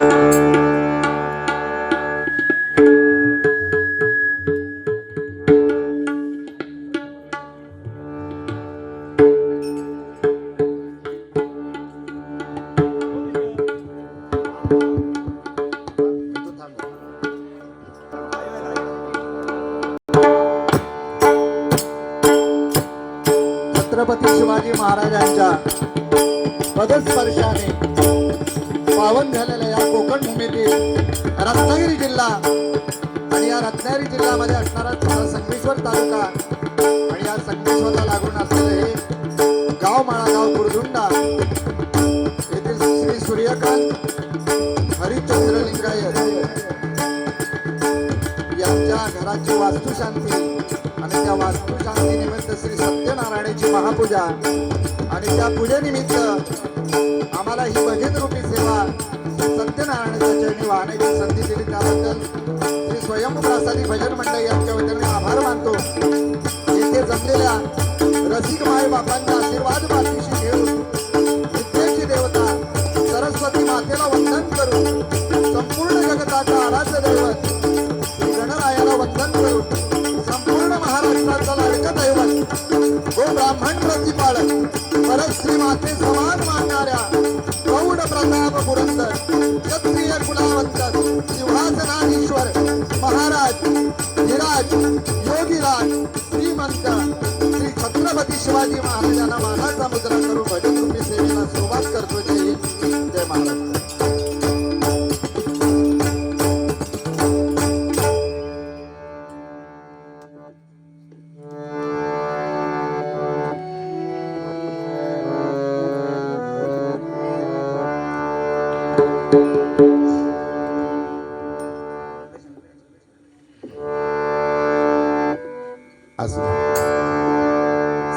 छत्रपती शिवाजी महाराजांच्या पदस्पर्शाने पावन झालेल्या या कोकण भूमीतील रत्नागिरी जिल्हा आणि या रत्नागिरी जिल्ह्यामध्ये असणारा संगमेश्वर तालुका आणि या संगमेश्वरला लागून असलेले हे गाव माळागाव कुरदुंडा येथील श्री सूर्यकांत हरिचंद्र लिंगायत यांच्या घराची वास्तुशांती आणि त्या वास्तुशांती निमित्त श्री सत्यनारायणाची महापूजा आणि त्या पूजेनिमित्त आम्हाला ही भजन रूपी सेवा सत्यनारायणाच्या चरणी वाहण्याची संधी दिली त्याबद्दल श्री स्वयंप्रसादी भजन मंडळी यांच्या वतीने आभार मानतो. येथे जमलेल्या रसिक माय बापांचा आशीर्वाद पाठीशी घेऊन विद्येची देवता सरस्वती मातेला वंदन करून संपूर्ण जगताचा आराध्य दैवत श्री गणरायाला वंदन करून संपूर्ण महाराष्ट्राचा लाडकं दैवत गो ब्राह्मण प्रतिपालक परश्री माते समान मानणाऱ्या प्रौढ प्रताप पुरंदर क्षत्रिय कुलावंत सिंहासनाधीश्वर महाराज धीराज योगीराज श्रीमंत श्री छत्रपती शिवाजी महाराजांना मानाचा मुद्रा करून भजन रूपी सेवेला सुरुवात करतो. जय हिंद जय महाराष्ट्र.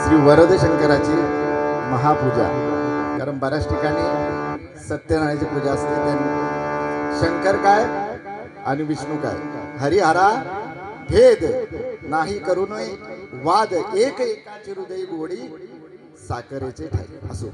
श्री वरद शंकराची महापूजा, कारण बऱ्याच ठिकाणी सत्यनारायणाची पूजा असते. त्यांनी शंकर काय आणि विष्णू काय, हरिहरा भेद नाही करू नये वाद, एक एकाची हृदय गोडी साखरेचे ठाई असो.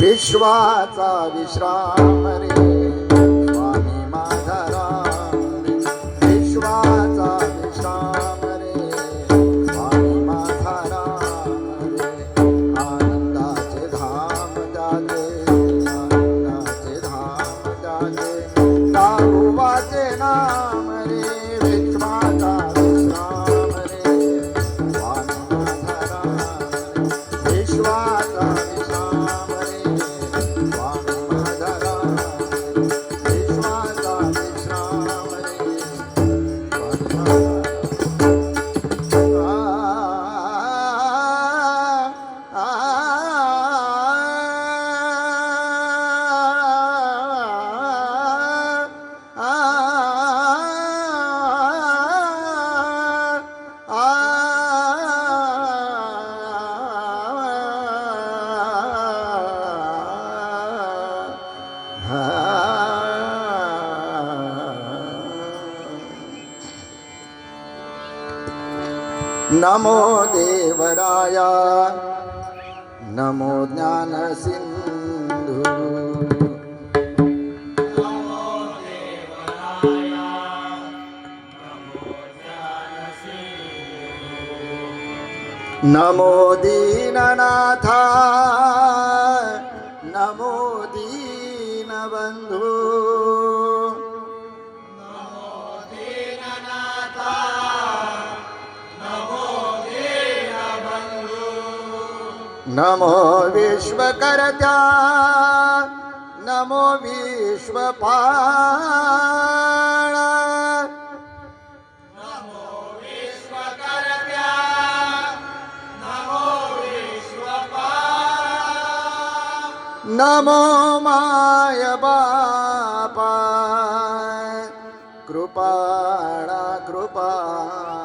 विश्वाचा विश्राम रे स्वामी माझा राम रे, विश्वाचा विश्राम रे स्वामी माझा राम रे, आनंदाचे धाम जाते, आनंदाचे धाम विराजे राहुवाचे नाम रे विश्वाचा विश्राम रे वानमाधरा विश्वाचा विश्राम रे वानमाधरा विश्वाचा विश्राम रे नमो देवराया नमो ज्ञान सिंधु नमो दीननाथा नमो दीनबंधु नमो विश्वकर्त्या नमो विश्वपाला नमो विश्वकर्त्या नमो विश्वपाला नमो माय बापा कृपाळा कृपाळा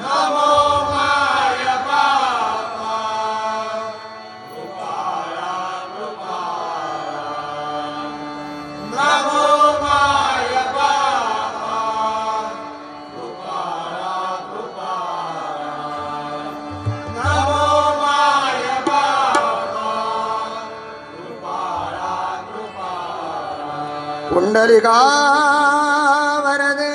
नमो माय बापा कृपाळा कृपाळा नमो माय बापा कृपाळा कृपाळा नमो माय बापा कृपाळा कृपाळा पुंडलिका वरदे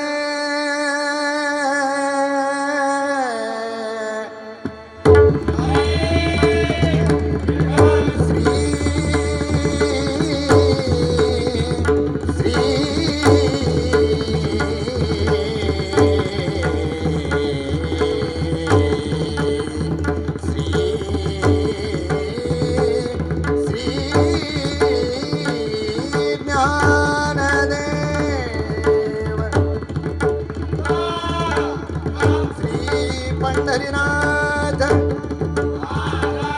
पंढरीनाथ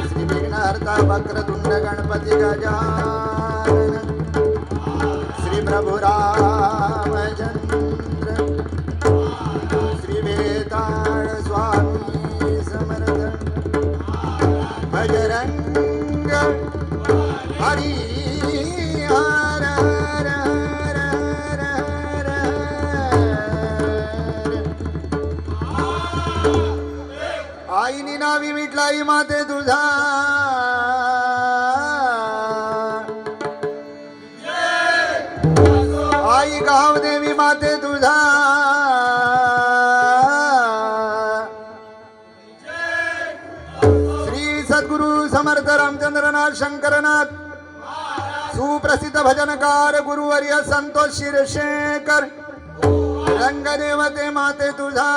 श्री विघ्नहर्ता वक्रतुंड गणपती गजानन श्री प्रभु रामचंद्र श्री वेताळ स्वामी समर्थ बजरंग हरी हर हर हर हर हर आईनी नावी मिटलाई माते तुझा आई गाव देवी माते तुझा श्री सद्गुरु समर्थ रामचंद्रनाथ शंकरनाथ सुप्रसिद्ध भजनकार गुरुवर्य संतोष शिरशेखर रंगदेवते माते तुझा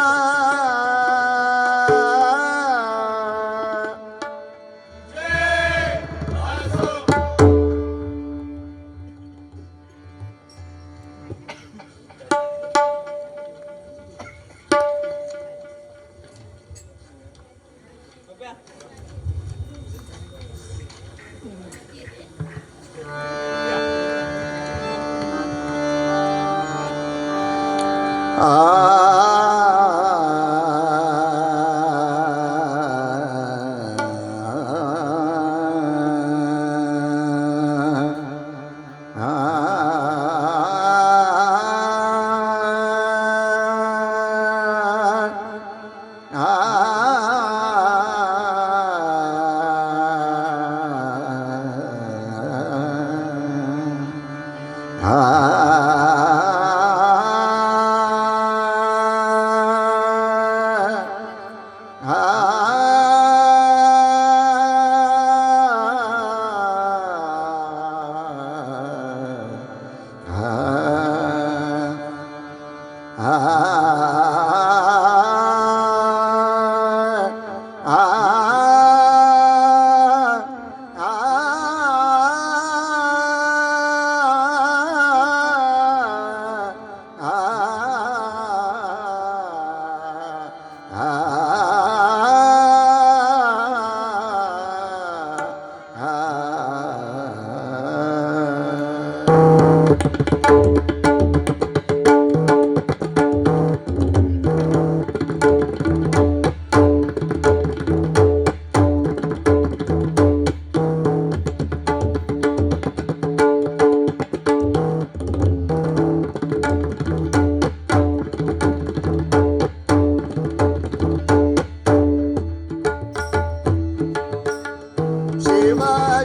शिव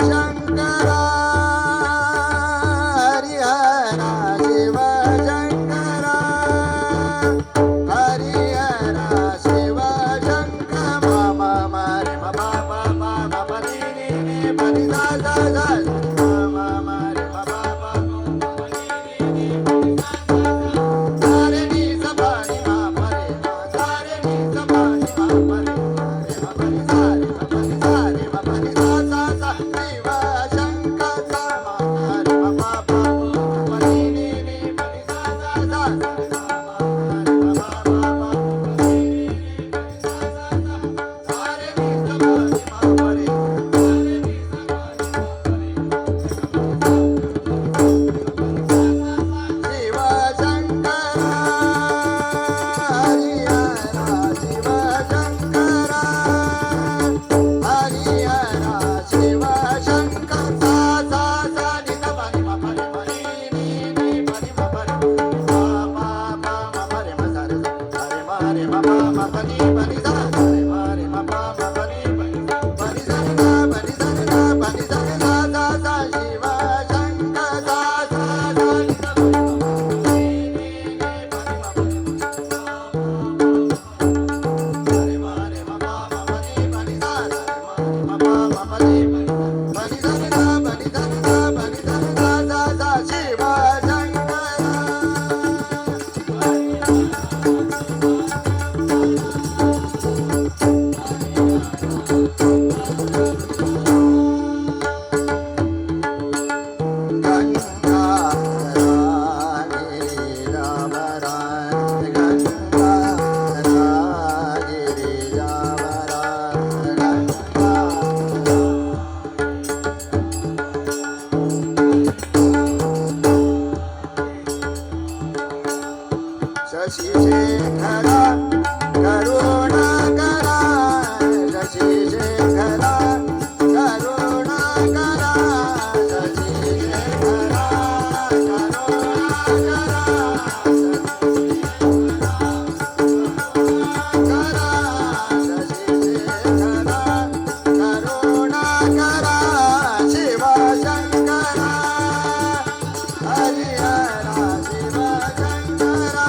शंकरा हरिहरा शिव शंकरा हरिहरा शिव शंकर मा मा रे मा पा पा पा मा पा नी नी नी पा नी सा सा सा मा मा रे मा पा पा मा नी नी नी सा रे नी सा पा नी मा पा रे मा सा रे नी सा पा नी मा पा रे मा पा नी सा रे मा पा नी सा रे मा पा नी सा सा सा शिव शंकर सा मा रे मा पा पा मा नी नी नी पा नी सा सा सा मा रे मा पा पा मा नी नी नी पा नी सा सा सा सा रे नी सा पा नी मा पा रे सा रे नी सा पा नी मा पा रे शिव शंकरा हरिहरा शिव शंकरा हरिहरा शिव शंकर सा सा सा नि सा पा नि मा पा रे मा नी नी नी पा नि मा पा रे मा पा पा मा पा रे मा सा रे सा रे मा रे मा पा मा पा नि सा रे मा रे मा पा मा पा नि पा नि सा रे गा पा नि सा रे गा पा नि सा रे गा सा सा शिव शंकर सा सा सा नि सा पा नि मा पा नी नी नी पा नि मा पा रे रे मा रे मा पा मा पा नि पा नि सा रे मा पा मा पा नि पा नि सा रे गा पा नि सा रे गा पा नि सा रे गा सा सा शिव शंकरा गंगा गिरिजाम गंगा गिरिजाम गंगा शशि शेखरा करुणाकरा शशि शेखरा करुणाकरा शशि शेखरा करुणाकरा शशि शेखरा करुणाकरा शिव शंकरा हरिहरा शिव शंकरा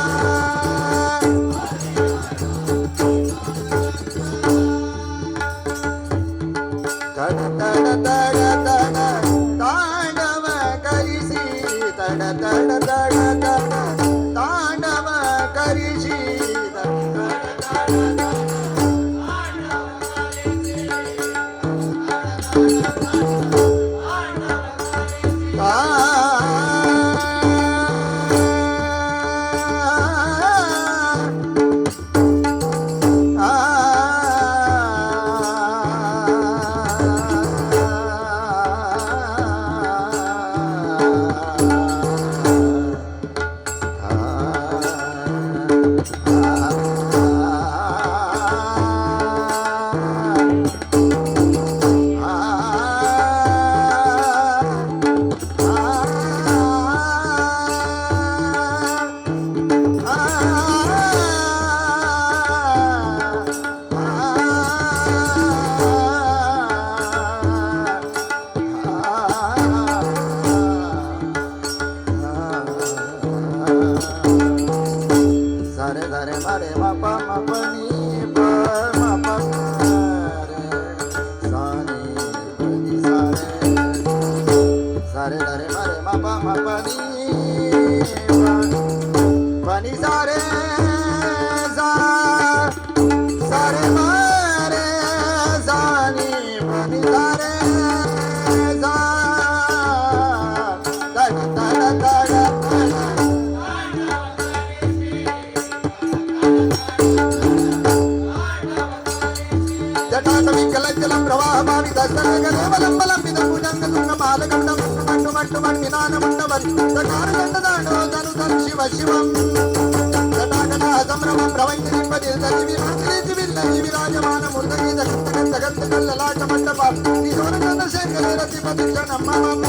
तड तड तड तड तांडव करिसी तड तड तड तड तांडव करिसी तड तड जटाटवी कलज्जलं प्रवाहमावितस्तनगदेवलं बलं विदं भुजङ्गतुङ्गमालकण्डं मट्टु मट्टु मट्टिनान मण्डवरि सकार दण्ड दाण्डो धनु धनु शिव शिवम् जटाकटा संभ्रमं प्रवञ्जनिपति सजिविराजि विल्लजि विराजमान मूर्धनि जगत् जगत् कल्ललाट मण्डप किशोर चन्द्रशेखर रतिपति क्षणं मम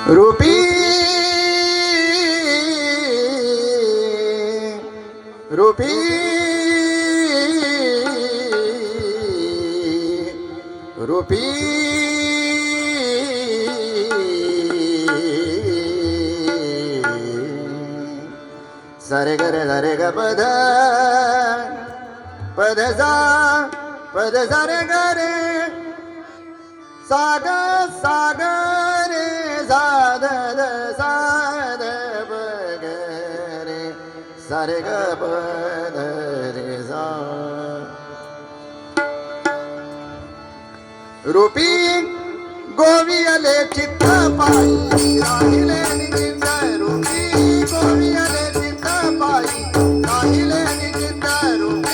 रूपी रूपी रूपी सरे ग पद पद सा रे ग रे साग साग रे साध साध ग रे सारे ग पद रे सा रूपी गोवियले चित्त पाई राहिले निचिंत रूपी गोवियले चित्त पाई राहिले निचिंत रूपी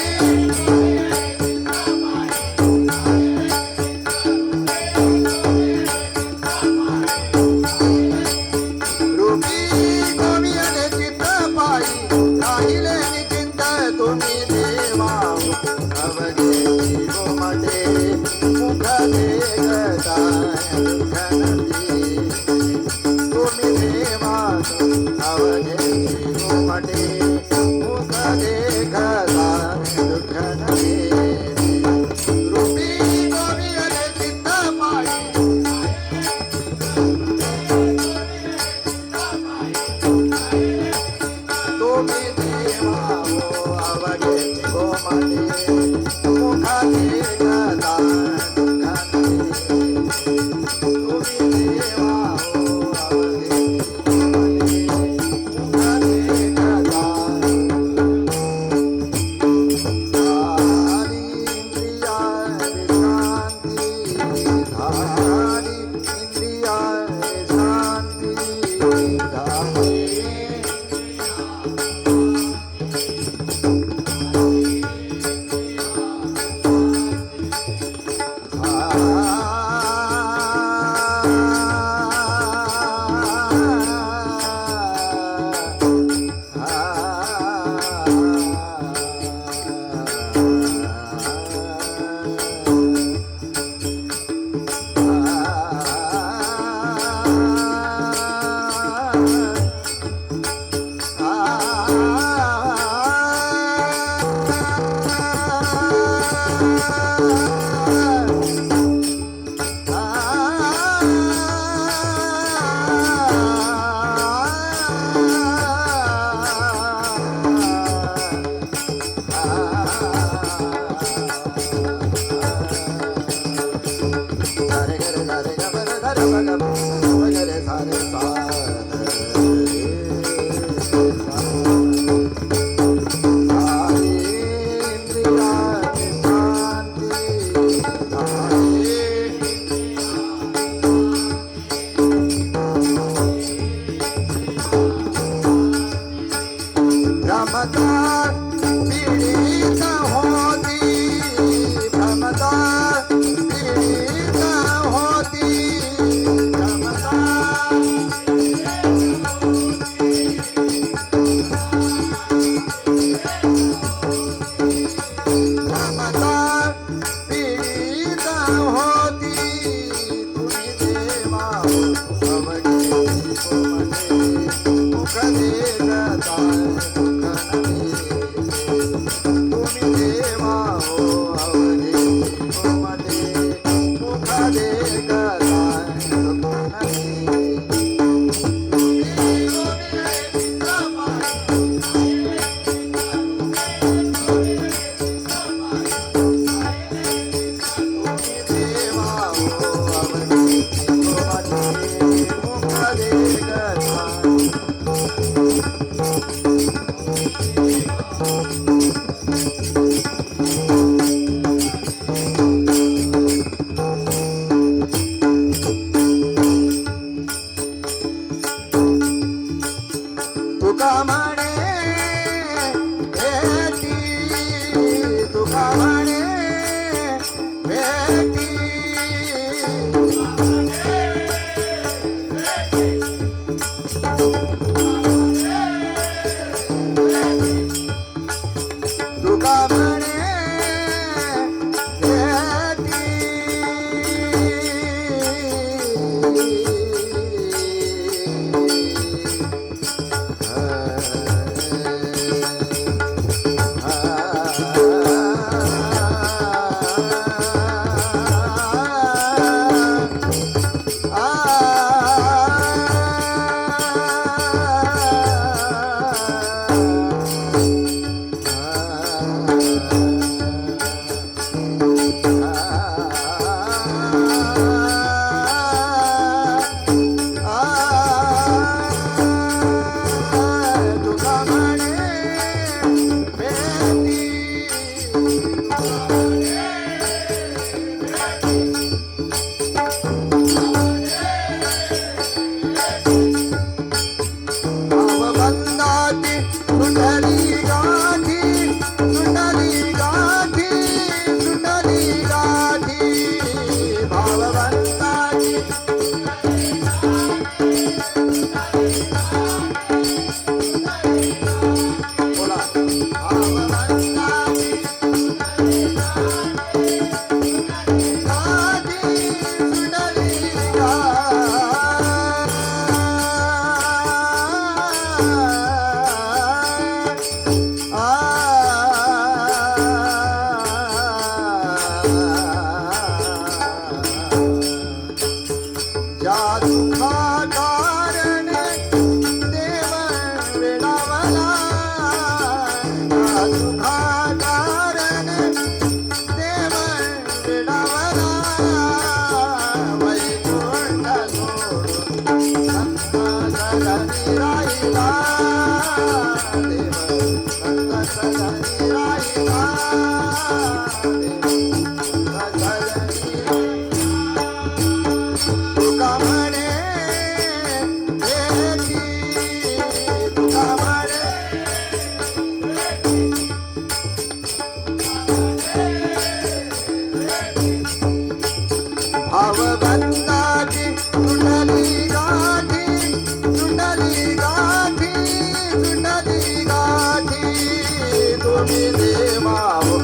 तुम्ही देवा हो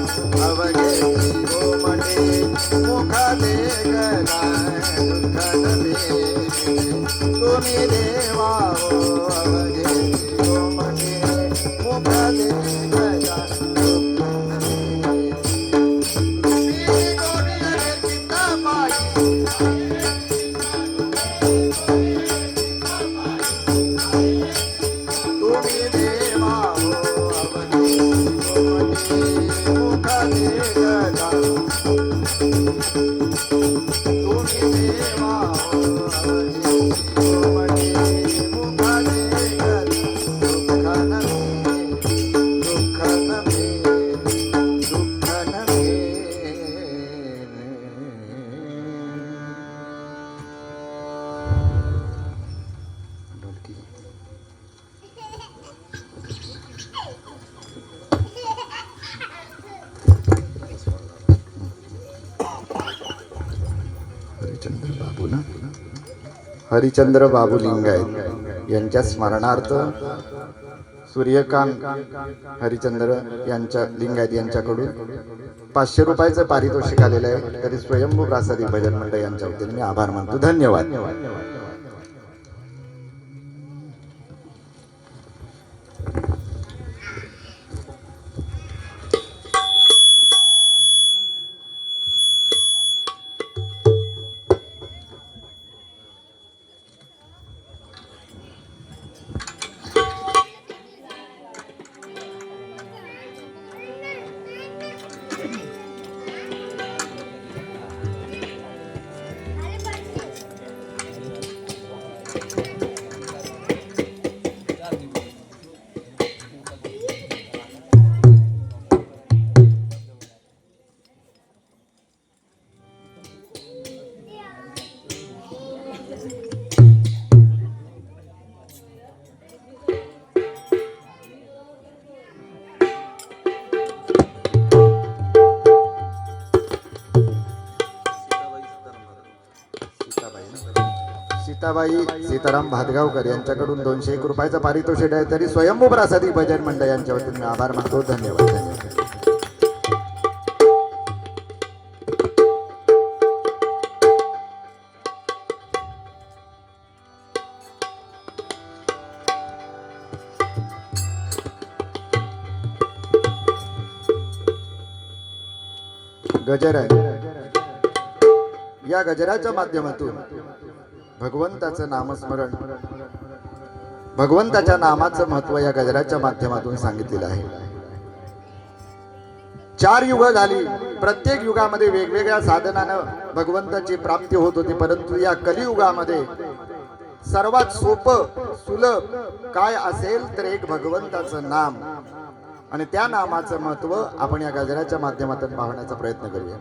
अवघे हो म्हणे मुख दे गलाय दुःख नवे तुम्ही देवा हो अवघे हो म्हणे मुख दे गलाय दुःख नवे तुम्ही गोडिया चित्ताबाई तुम्ही देवा हो अवघे हो म्हणे मुख दे गलाय तुम्ही देवा हो अवघे हो म्हणे मुख दे गलाय दुःख नवे दुःख नवे दुःख नवे ढोलकी हरिचंद्र बाबू ना हरिचंद्र बाबू लिंगायत यांच्या स्मरणार्थ सूर्यकांत हरिचंद्र यांच्या लिंगायत यांच्याकडून 500 रुपयाचं पारितोषिक आलेलं आहे. तरी स्वयंभू प्रासादिक भजन मंडळ यांच्या वतीने मी आभार मानतो. धन्यवाद. सीताबाई सीताराम भातगावकर यांच्याकडून 201 रुपयाचं पारितोषिक आहे. तरी स्वयंभू प्रासादिक भजन मंडळ यांच्या वतीने मी आभार मानतो. धन्यवाद. गजर आहे. या गजराच्या माध्यमातून भगवंताचं नामस्मरण भगवंताच्या नामाचं महत्व या गजराच्या माध्यमातून सांगितलेलं आहे. 4 युग झाली. प्रत्येक युगामध्ये वेगवेगळ्या साधनानं भगवंताची प्राप्ती होत होती. परंतु या कलियुगामध्ये सर्वात सोपं सुलभ काय असेल तर एक भगवंताचं नाम आणि त्या नामाचं महत्व आपण या गजराच्या माध्यमातून पाहण्याचा प्रयत्न करूया.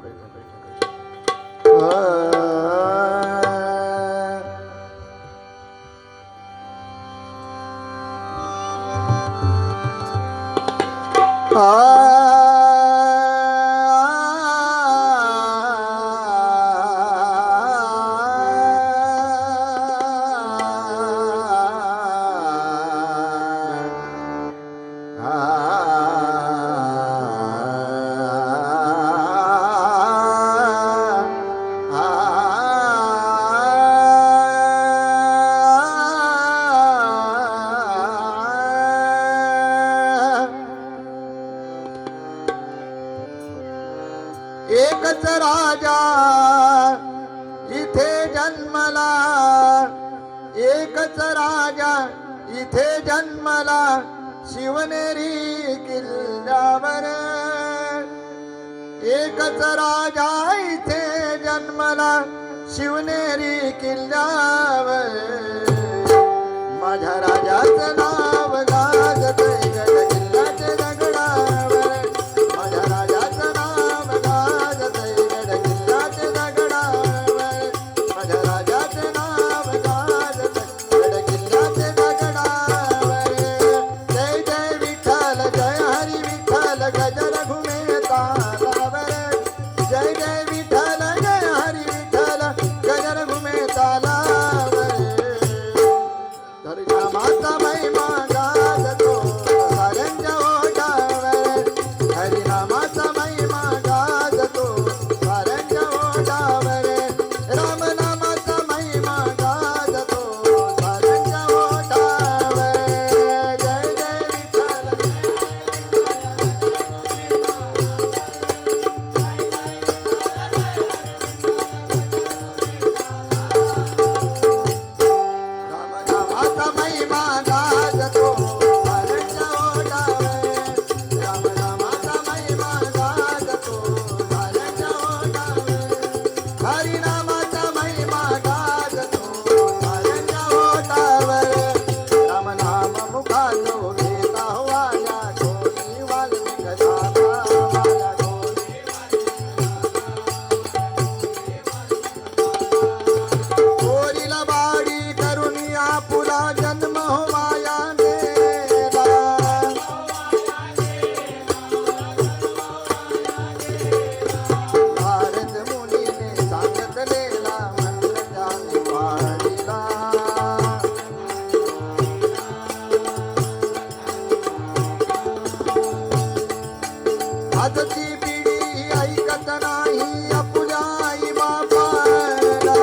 एकच राजा इथे जन्मला, एकच राजा इथे जन्मला, शिवनेरी किल्ल्यावर. एकच राजा इथे जन्मला, शिवनेरी किल्ल्यावर. माझ्या राजाचं नाव गाजतंय गड किल्ल्याच्या दगडावर. माझ्या राजाचं नाव गाजतंय गड किल्ल्याच्या दगडावर. माझ्या राजाचं नाव गाजतंय गड किल्ल्याच्या दगडावर. जय जय विठ्ठल जय हरी विठ्ठल गजर घुमे तालावर. जय जय विठ्ठल जय हरी विठ्ठल गजर घुमे तालावर. धर्माचा महिमा आजची पिढी ऐकत नाही आपल्या आई बापाला.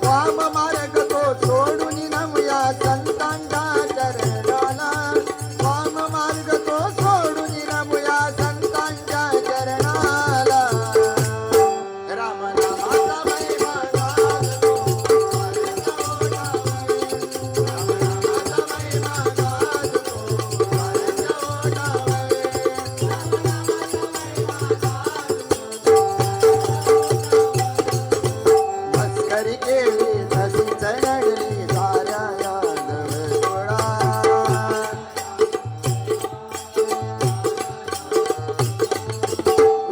वाम मार्ग तो सोडून नमूया संतांच्या चरणाला. वाम मार्ग तो सोडून नमूया संतांच्या चरणाला. राम नामाचा महिमा गाजतो, राम नामाचा महिमा गाजतो, मस्करी केली तशीच नडली साऱ्या यादव सोळा.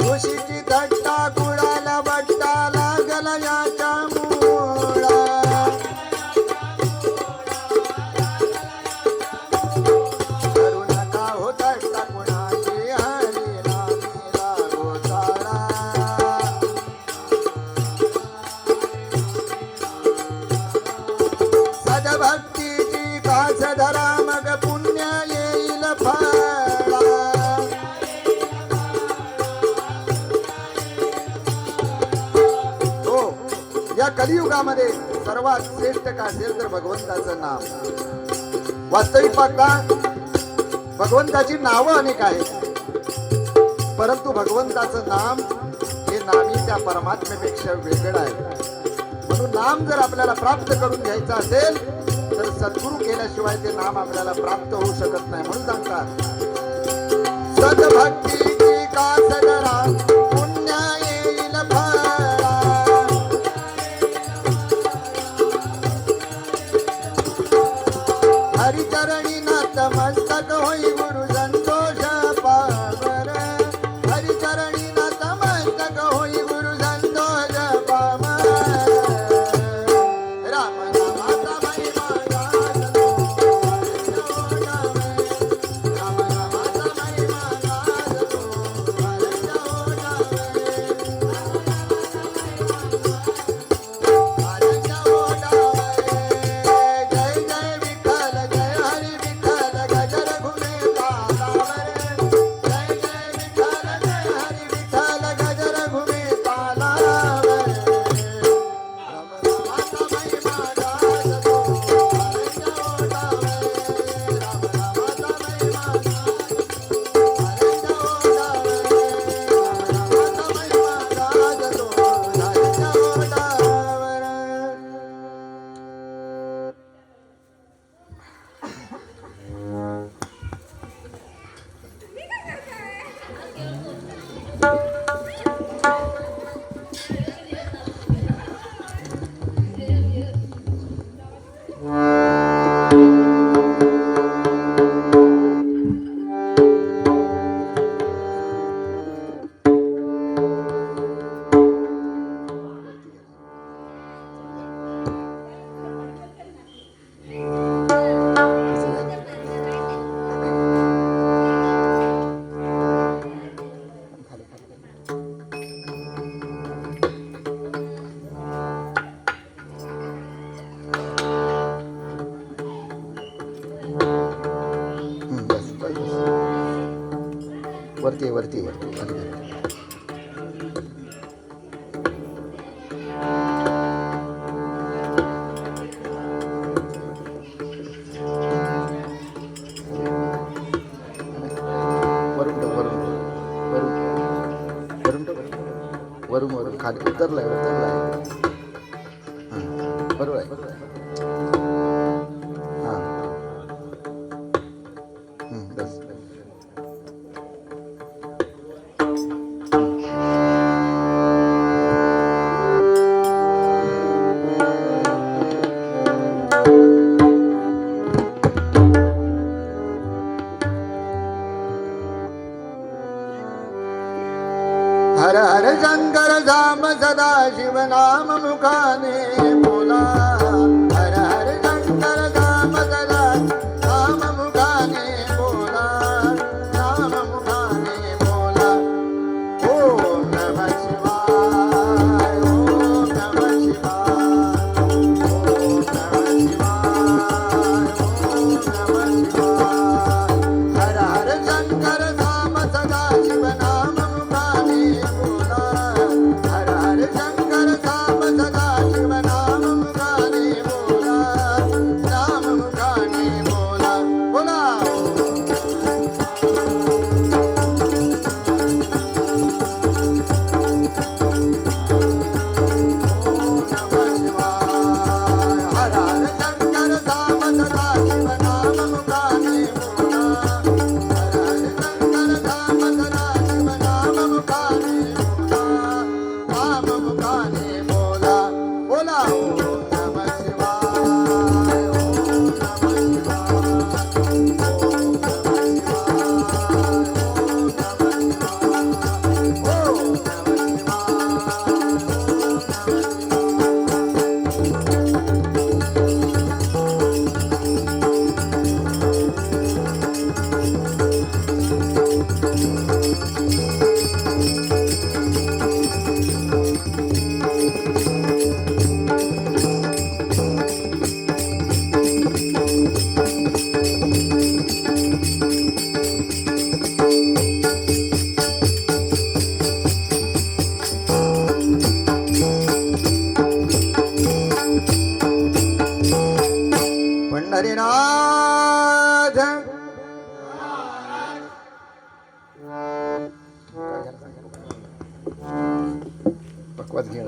ऋषीची थट्टा कुडाला बट्टा लागला याच्या मुळा. करू नका हो थट्टा कुणाची हरी नामीला गोसाळा. सदभक्तीची कास धरा मग पुण्य येईल फळा. हो, या कलियुगामध्ये सर्वात श्रेष्ठ का असेल तर भगवंताचं नाम. वास्तविक पाहता भगवंताची नावं अनेक आहेत, परंतु भगवंताचं नाम हे नामी त्या परमात्म्यापेक्षा वेगळं आहे. म्हणून नाम जर आपल्याला प्राप्त करून घ्यायचं असेल तर सद्गुरू केल्याशिवाय ते नाम आपल्याला प्राप्त होऊ शकत नाही. म्हणून सांगतात सद्भक्तीची कास धरा पुण्य येईल फळा. हरिचरणी नतमस्तक होई गुरु संतोष पावर. हरिचरणी नतमस्तक होई गुरु संतोष पावर. राम नामाचा महिमा गाजतो, राम नामाचा महिमा गाजतो, जय जय विठ्ठल जय हरी विठ्ठल गजर घुमे तालावर. जय जय विठ्ठल जय हरी विठ्ठल गजर घुमे तालावर. राम नामाचा महिमा गाजतो, राम नामाचा महिमा वरती वरती वरती वरून वरून खाली उतरलाय बरोबर आहे हां बस हर हर शंकर धाम सदा शिव नाम मुखाने बोला हर हर शंकर धाम सदा नाम मुखाने बोला नाम मुखाने बोला ओम नमः शिवाय ओम नमः शिवाय ओम नमः शिवाय ओम नमः पंढरीनाथ पक्वात घे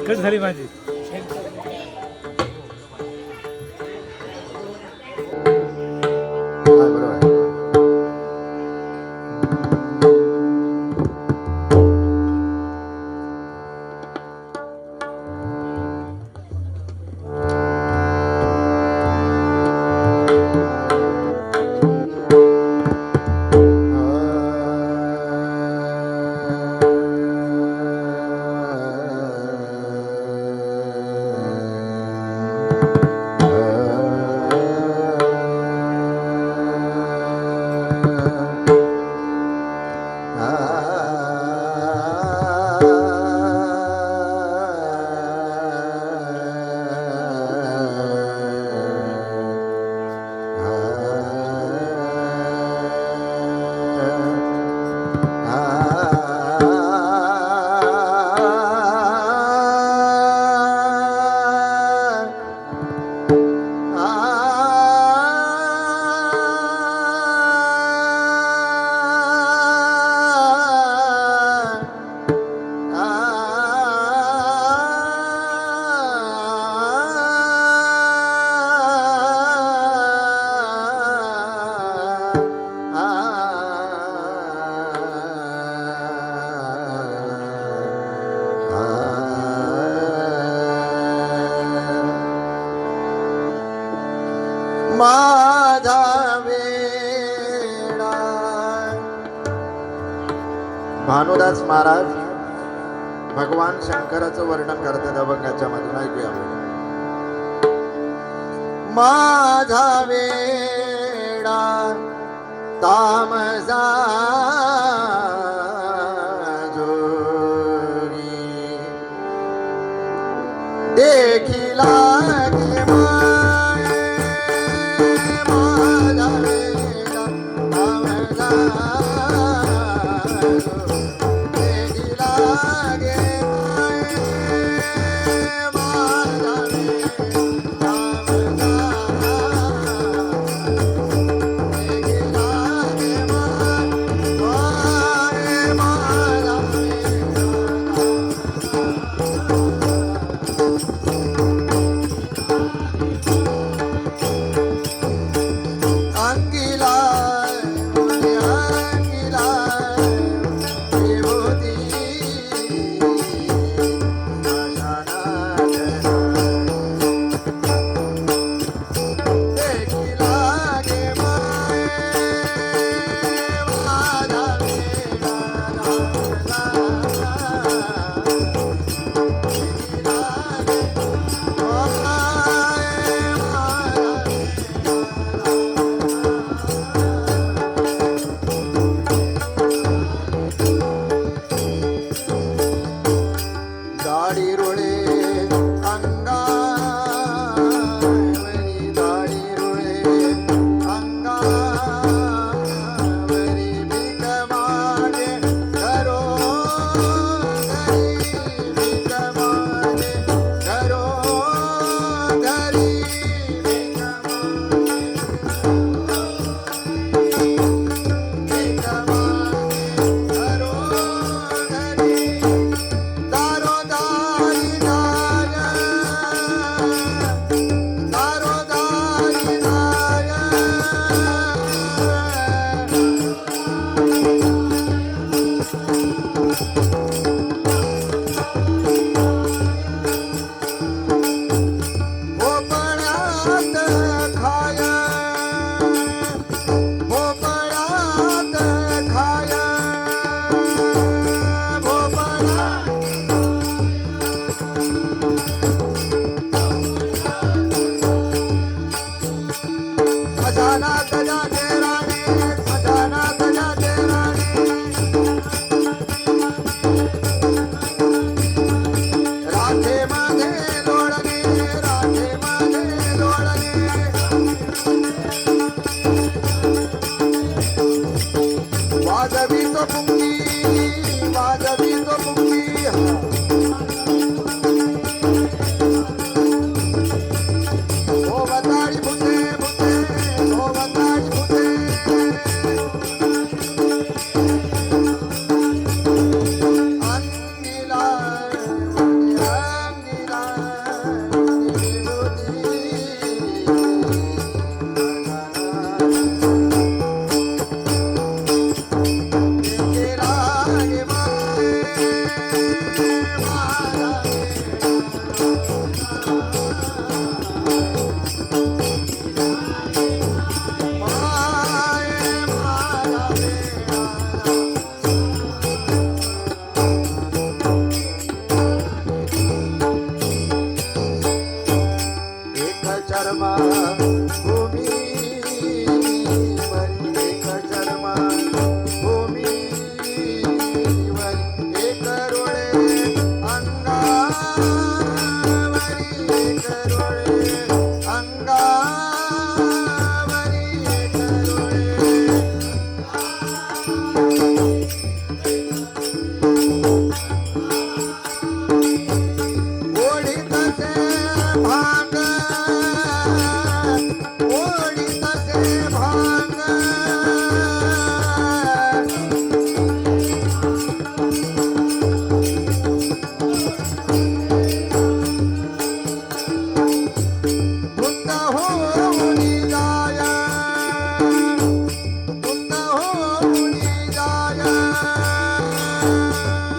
कट झाली माझी. माझा वेडा. भानुदास महाराज भगवान शंकराचं वर्णन करतात अभंगाच्या मधून, ऐकूया. माझा वेडा तामसा जोगी देखिला गे माये. माझा वेडा तामसा देखिला गे माये. माझा वेडा अंगिला पुंगी वाजवी तो पुंगी ओ वताळी फुटे फुटे ओ वताळी फुटे अंगिला अंगिला चरमा भूमी वरी एक चरमा भूमी वरी एक रोळे अंगावरी एक रोळे अंगावरी एक रोळे ओढीतसे भांग ओढीतसे भांग धुंद होऊनी जाय धुंद होऊनी जाय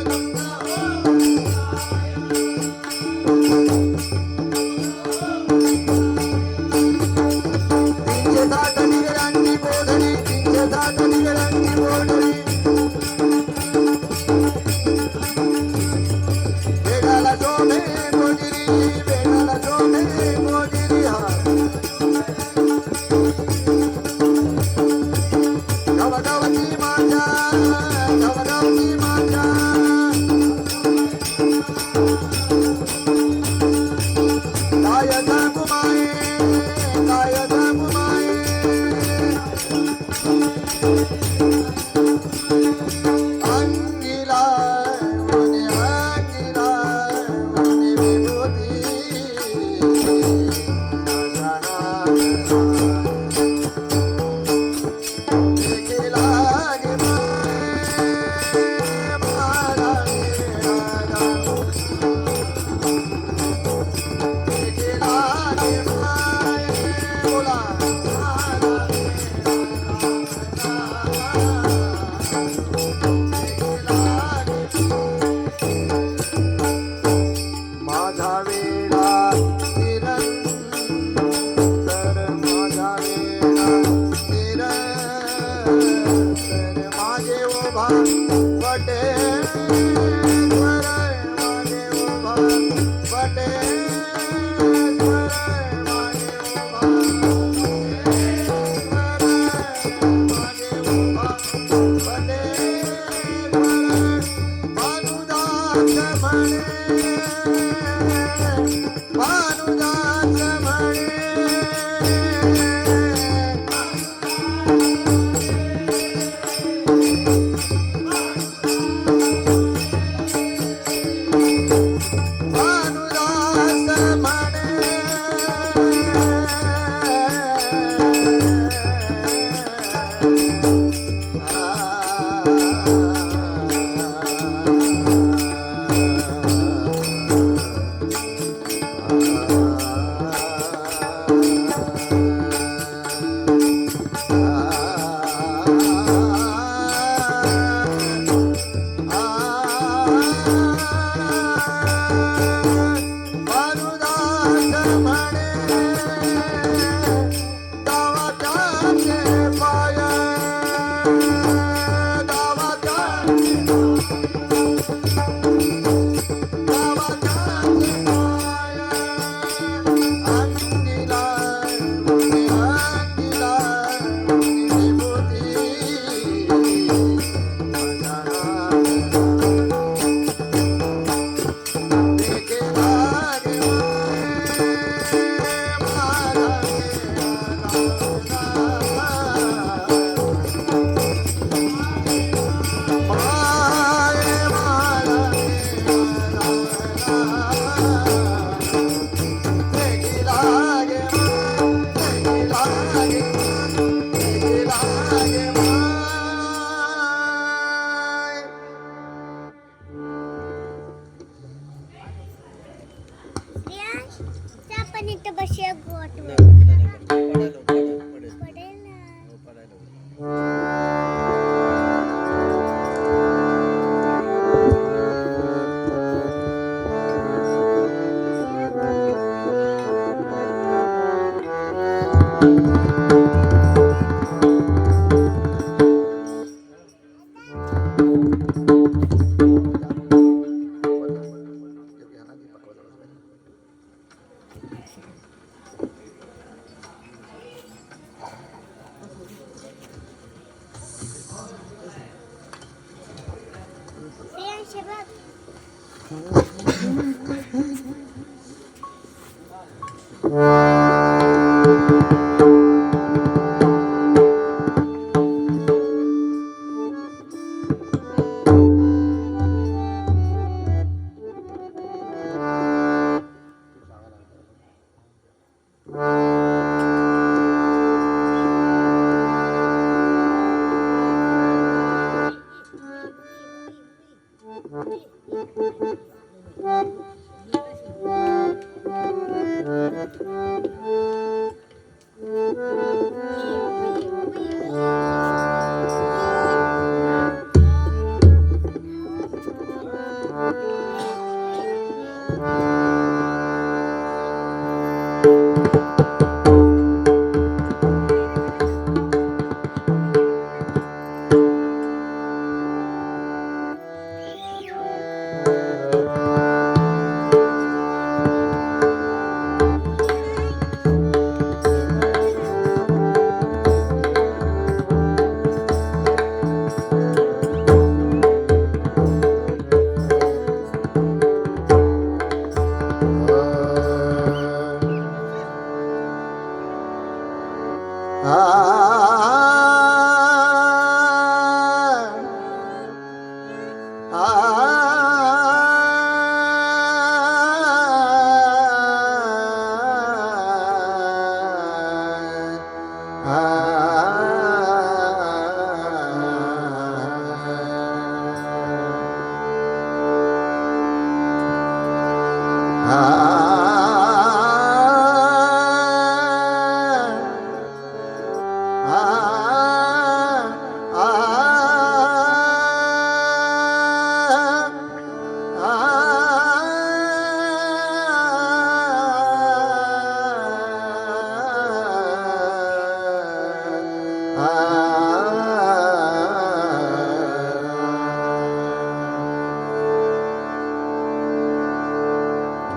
धुंद होऊनी तीनशे साठ निगडांची बोधडी 360 निगडांची बोधडी वेगाला शोभे गोजिरी वेगाला शोभे गोजिरी हा गवगवती माझ्या गवगवती माझ्या काय सांगू माये काय सांगू माये अंगिला वने अंगिला वने विभूती देखीला गे माये मला राधा देखीला गे माये बोला माझा वेळा निरंतर माझा वेळा निरंतर माझे उभा पटेश्वर माझे उभा पटेश्वर माझे उभा माझे उभा पटेश्वर भानुदास म्हणे भानुदास म्हणे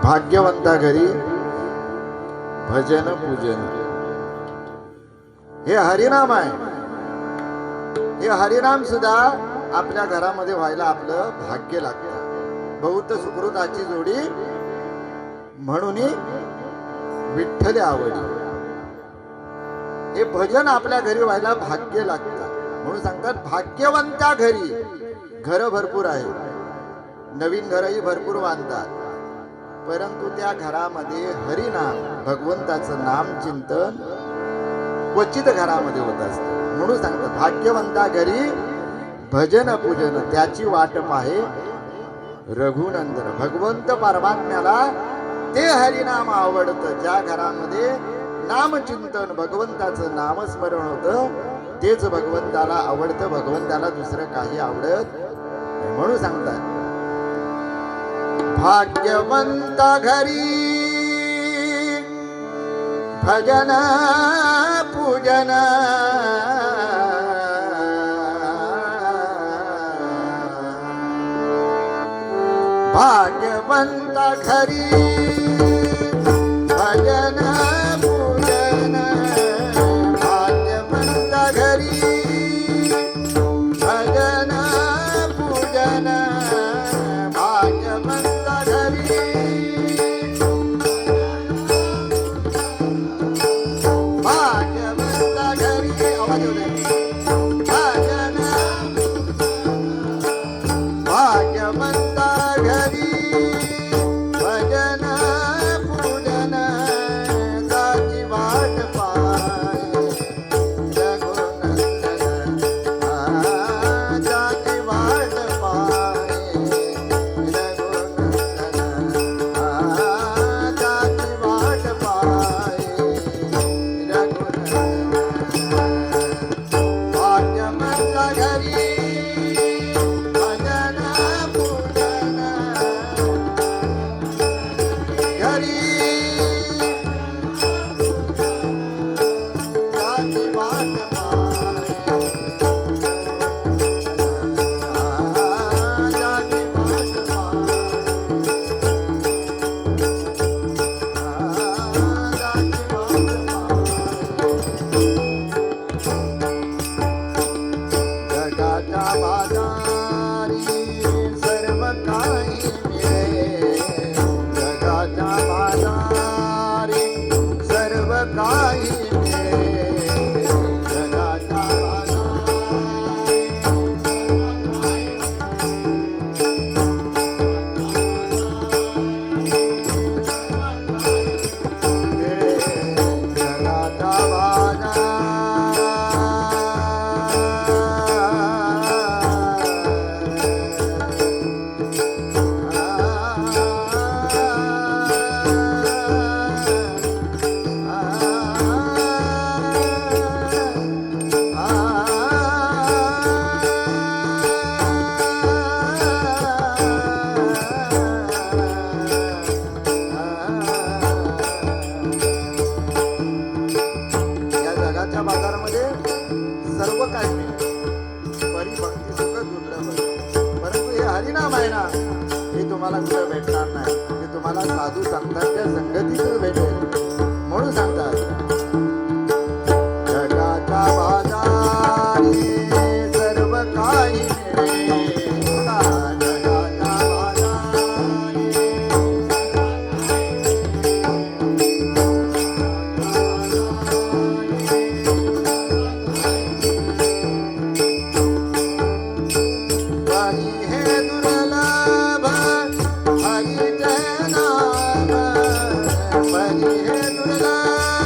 भाग्यवंता घरी भजन पूजन हे हरिनाम आहे. हे हरिनाम सुद्धा आपल्या घरामध्ये व्हायला आपलं भाग्य लागतं. बहुत सुकृताची जोडी म्हणून विठ्ठल आवडी. हे भजन आपल्या घरी व्हायला भाग्य लागतं म्हणून सांगतात भाग्यवंता घरी. घर भरपूर आहे, नवीन घरही भरपूर बांधतात, परंतु त्या घरामध्ये हरिनाम भगवंताचं नाम चिंतन क्वचित घरामध्ये होत असतं. म्हणून सांगतात भाग्यवंता घरी भजन पूजन त्याची वाट पाहे रघुनंदन. भगवंत परमात्म्याला ते हरिनाम आवडतं. ज्या घरामध्ये नामचिंतन भगवंताचं नामस्मरण होतं तेच भगवंताला आवडतं. भगवंताला दुसरं काही आवडत नाही. म्हणून सांगतात भाग्यवंत घरी भजन पूजन भाग्यवंत घरी भजन पूजन भाग्यवंत घरी भजन पूजन भाग्यवंत घरी भाग्यवंत घरी आवाज येऊ दे. भजन भाग्यवंत घरी भजन जगाच्या बाजारी सर्व काही मिळे जगाच्या बाजारी सर्व काही मिळे जगाच्या या जगाच्या बाजारामध्ये सर्व काही मिळेल परी भक्ती सुख दुर्लभ परंतु हे हरिनाम आहे ना हे तुम्हाला कुठं भेटणार नाही हे तुम्हाला साधू संतांच्या संगतीतच भेटेल म्हणून सांगतात जगाच्या बाजारी सर्व काही मिळेल जगाच्या बाजारी हरी हे दुर्लभ हरी जय नाम हरी हे दुर्लभ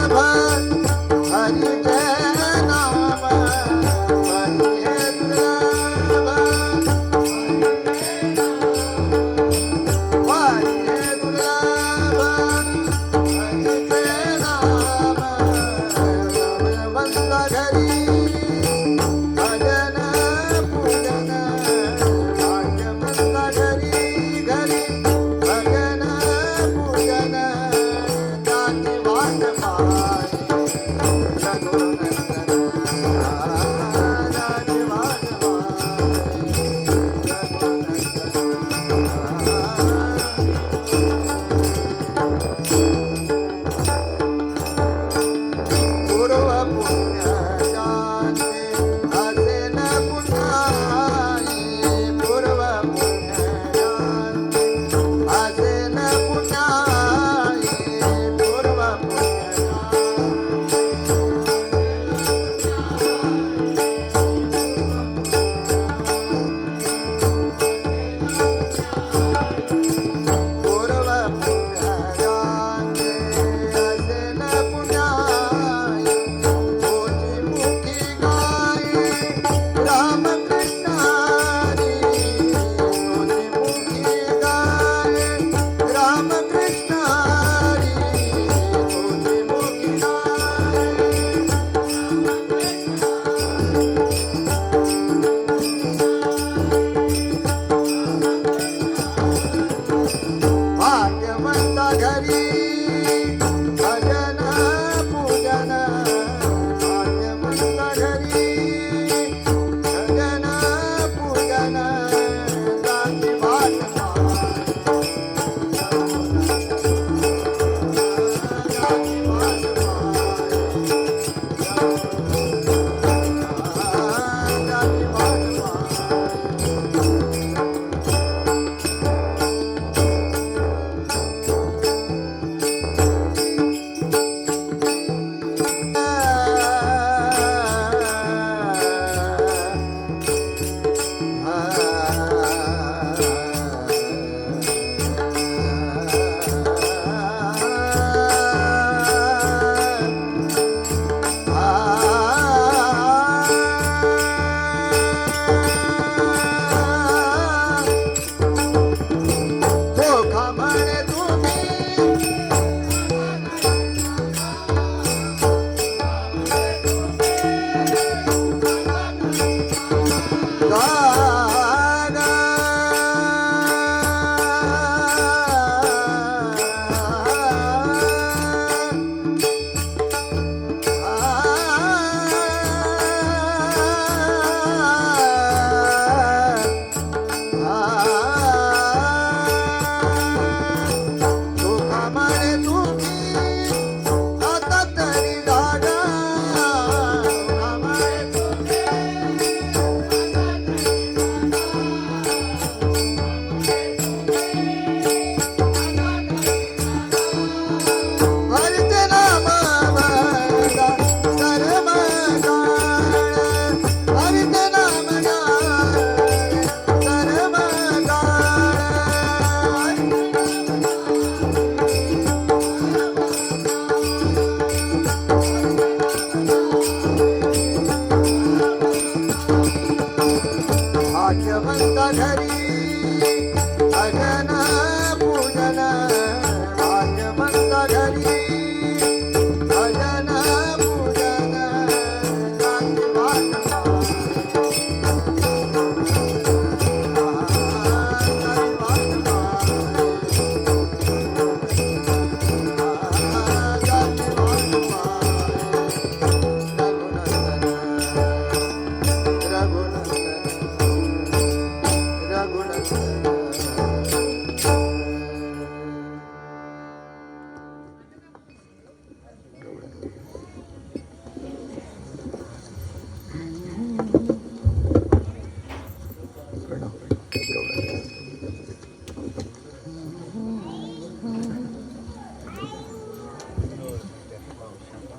भाग्यवंत घरी भजन पूजन भाग्यवंत घरी भजन पूजन जाती वाट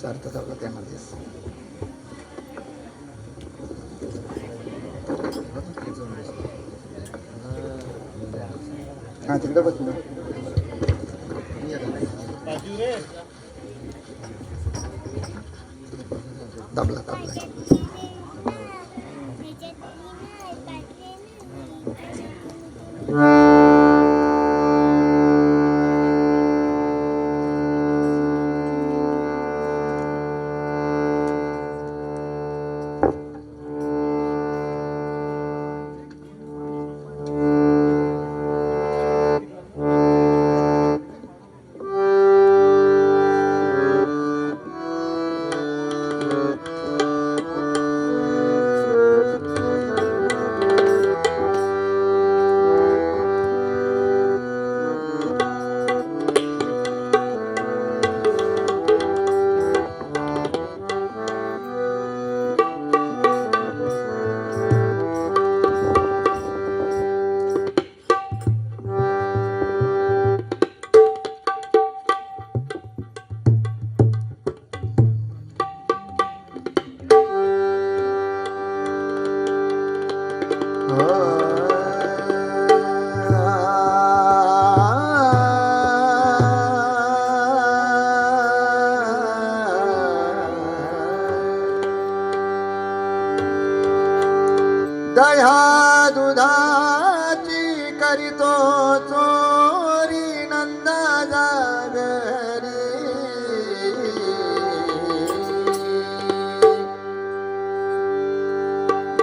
चार तास आपला त्यांना दिस हा तिकडे बस ना. दाबला दाबला दह्या दुधाची करीतो चोरी नंद जागरी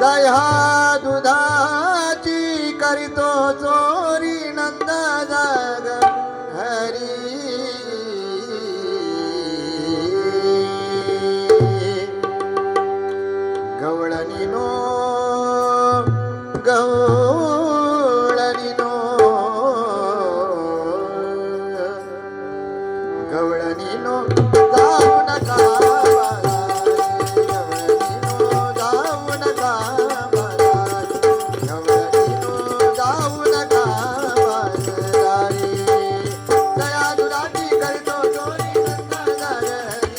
दह्या दुधाची करीतो चोरी नंद जागरी गवळणीनो गवळणीनो गवळणीनो जाऊ नका गवळणीनो जाऊ नका गवळणीनो जाऊ नका बाजारी दया दुधाची करतो चोरी नंद जागरी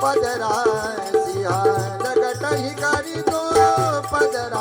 पदरा सिंहा दगट ही करी तो पदरा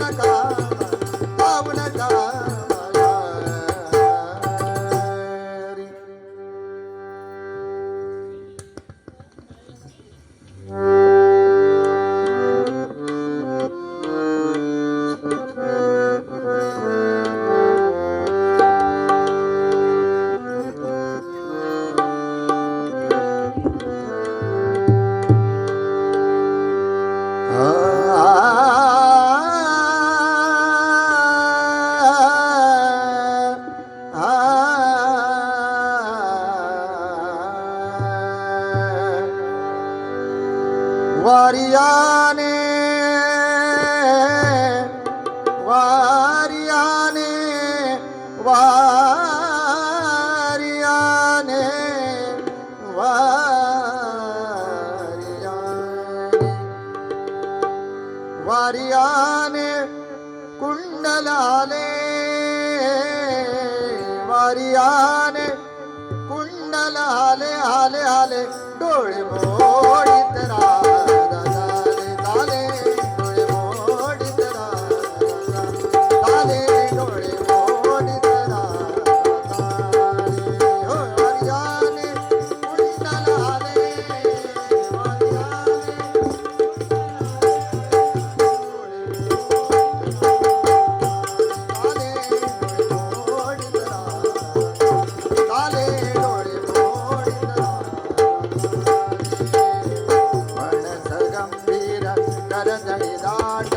नका पाहू नका माघारी. वारियाने वारियाने वारियाने वारियाने वारियाने कुंडलाले वारियाने कुंडलाले आले आले डोळे मोडीत राधा झाले झाले डोळे मोडीत राधा झाले डोळे मोडीत राधा हो वारियाने कुंडलाले करदळी दाट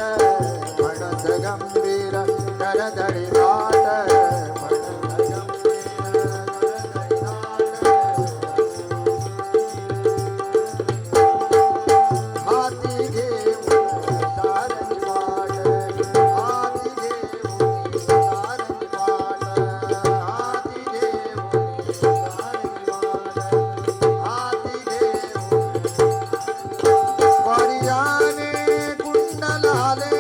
म्हणस गंभीर करदळी दाट हाती घेऊन सारंगी पाट हाती घेऊन सारंगी पाट हाती घेऊन सारंगी पाट हाती घेऊन वारियाने कुंडलाले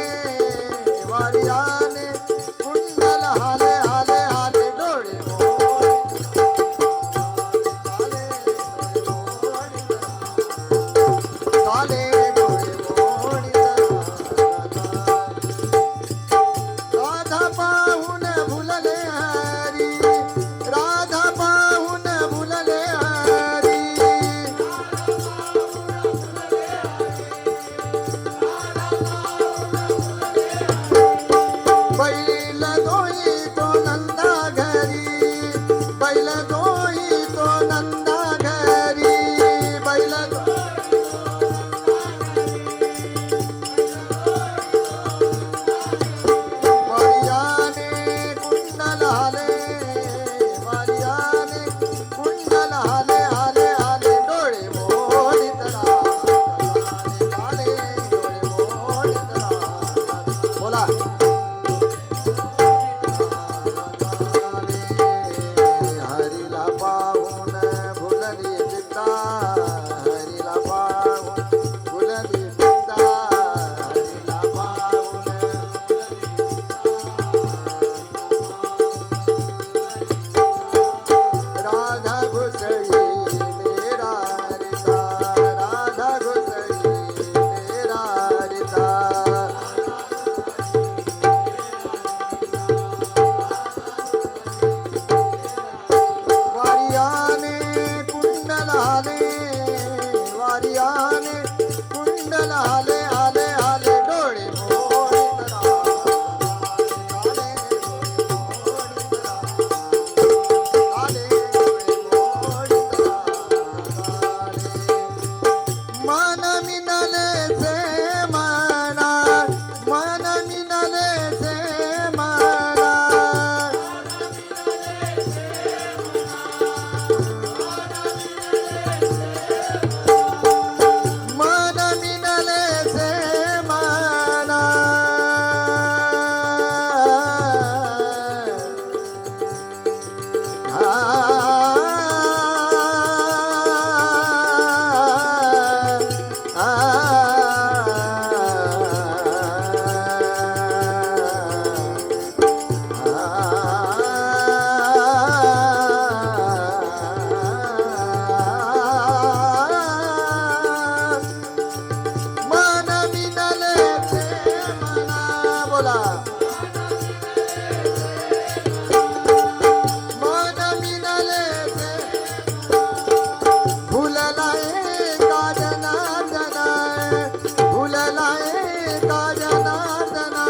एका जनार्दना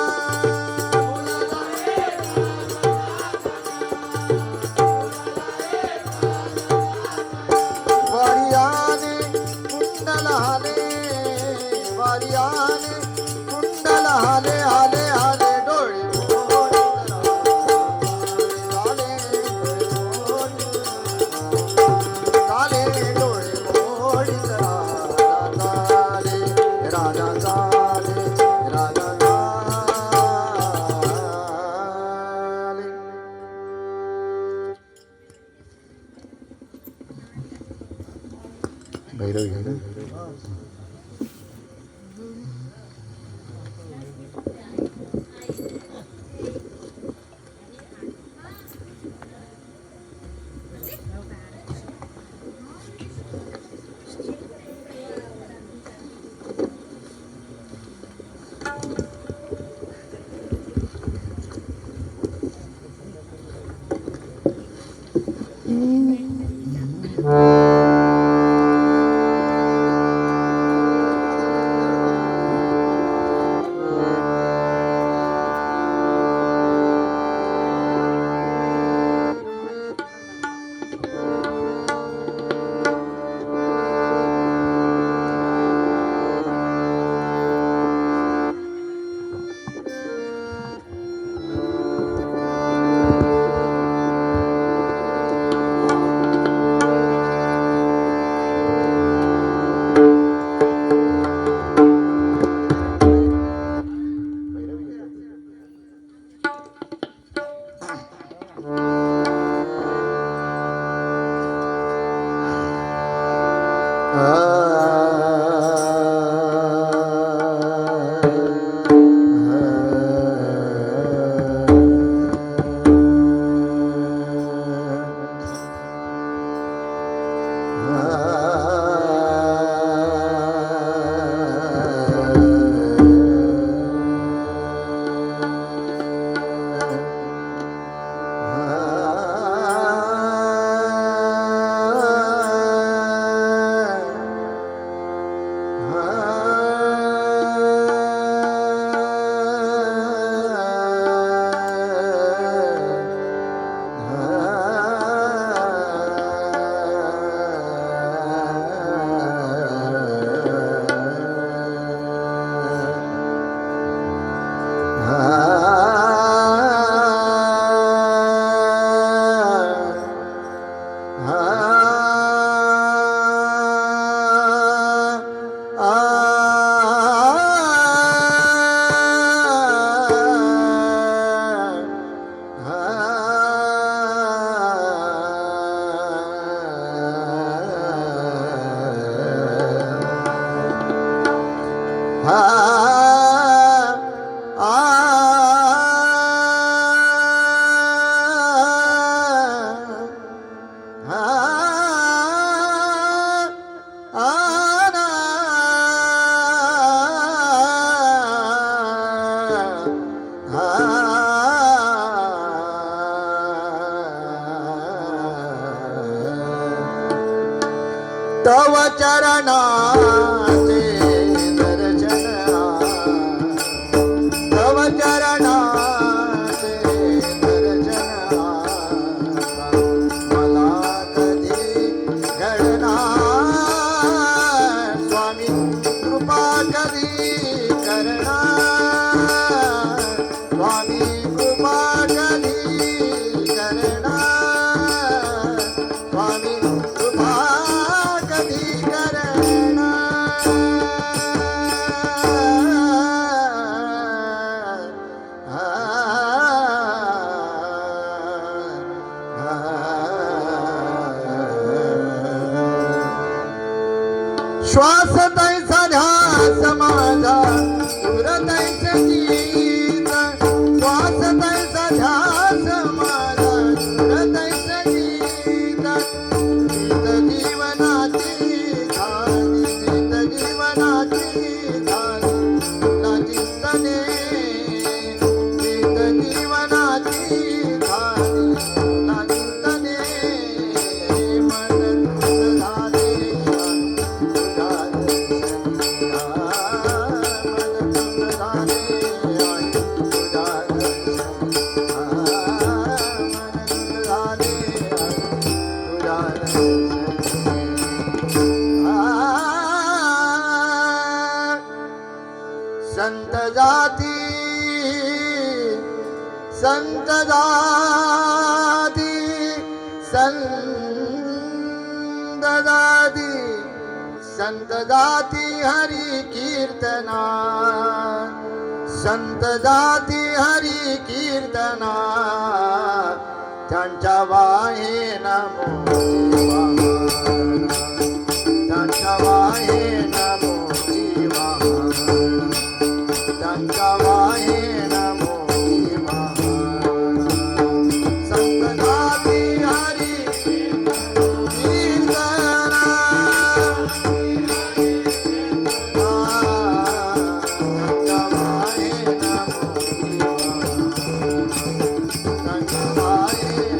वारियाने कुंडल हाले वारियाने कुंडल हाले हाले हाले डोळे काले डोळे मोडीत राजा चाले राजा चाले राजा चाले भैरव घ्या तव चरणाचे दर्शन तव चरणाचे दर्शन मला कधी घडणार स्वामी कृपा कधी करणार स्वामी कृपा कधी करणार स्वामी कृपा कधी करणार जाती संत जाती संत जाती संत जाती हरी कीर्तना संत जाती हरी कीर्तना त्यांच्या वाहे नमो त्यांच्या वाहे नमो जीवा त्यांच्या वाहे नमो जीवा संत जाती हरी कीर्तना त्यांच्या वाहे नमो जीवा त्यांच्या वाहे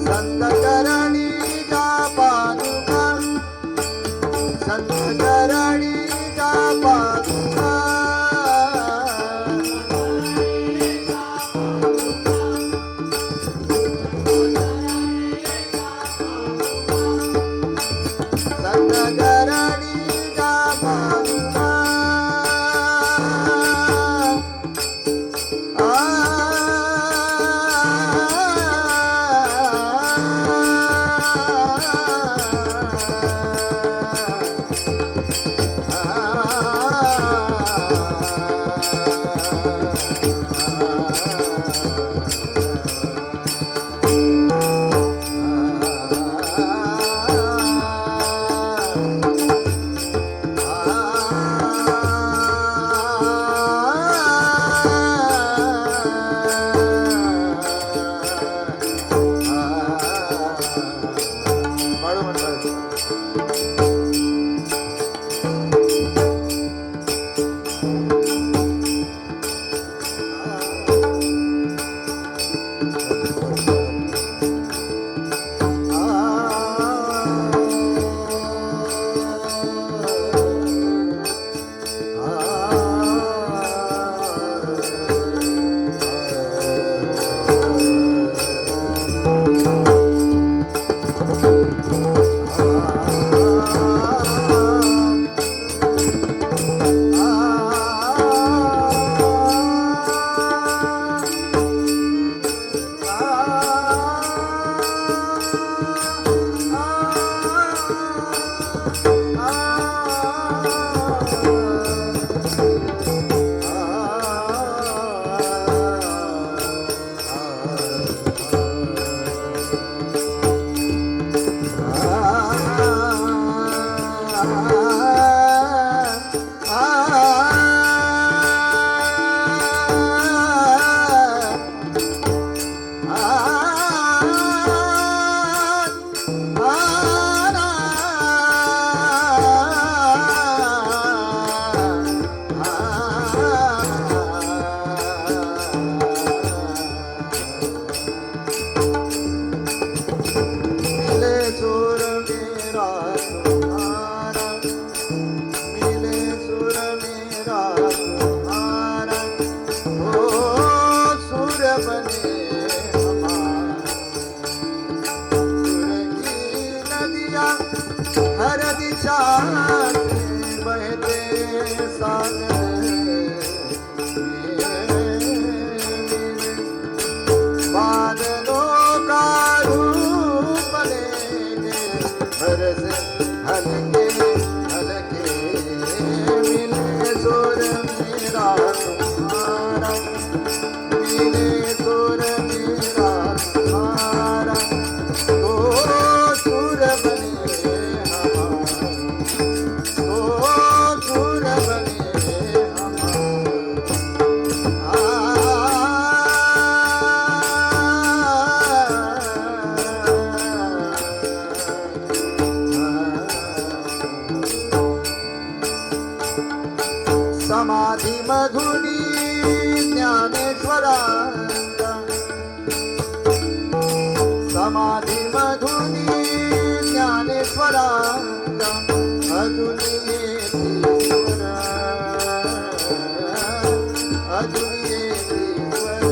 संत करणी जापा समाधी मधुनी ज्ञानेश्वरांत अजुनी येतीश्वर अजुनी येतीश्वर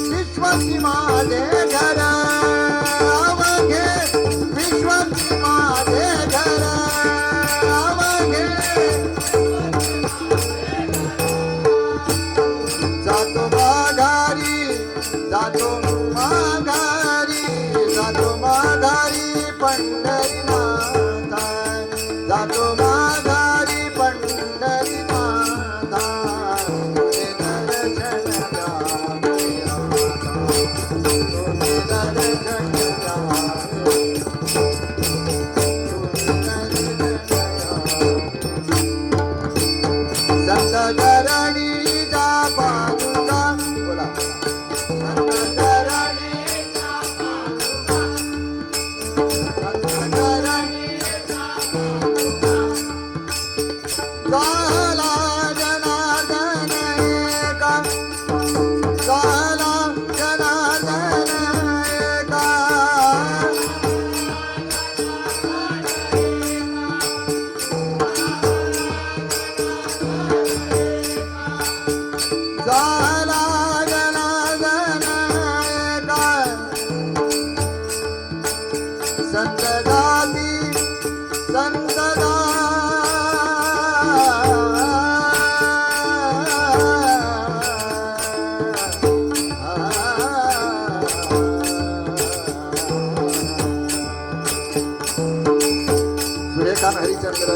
विश्वाची माझे घर अवघे विश्वाची माझे घर अवघे जातो माघारी जातो माघारी पंढरीनाथा जातो माघारी पंढरीनाथा तुझे दर्शन द्यावे आता. तुझे दर्शन द्यावे. तुझे दर्शन द्यावे. संत करणीचा पादुका बोला संत करणीचा झाला जनार्दन एका झाला जनार्दन एका झाला जनार्दन एका संत गाती संत सूर्यकांत हरिचंद्र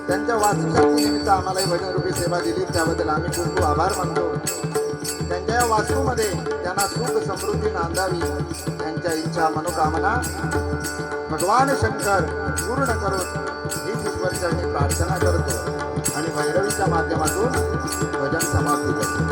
त्यांच्या वास्तुशांती निमित्त आम्हाला ही भजन रूपी सेवा दिली त्याबद्दल आम्ही खूप खूप आभार मानतो. त्यांच्या या वास्तूमध्ये त्यांना सुख समृद्धी नांदावी त्यांच्या इच्छा मनोकामना भगवान शंकर पूर्ण करून हीच ईश्वरचरणी प्रार्थना करतो आणि भैरवीच्या माध्यमातून भजन समाप्ती करतो.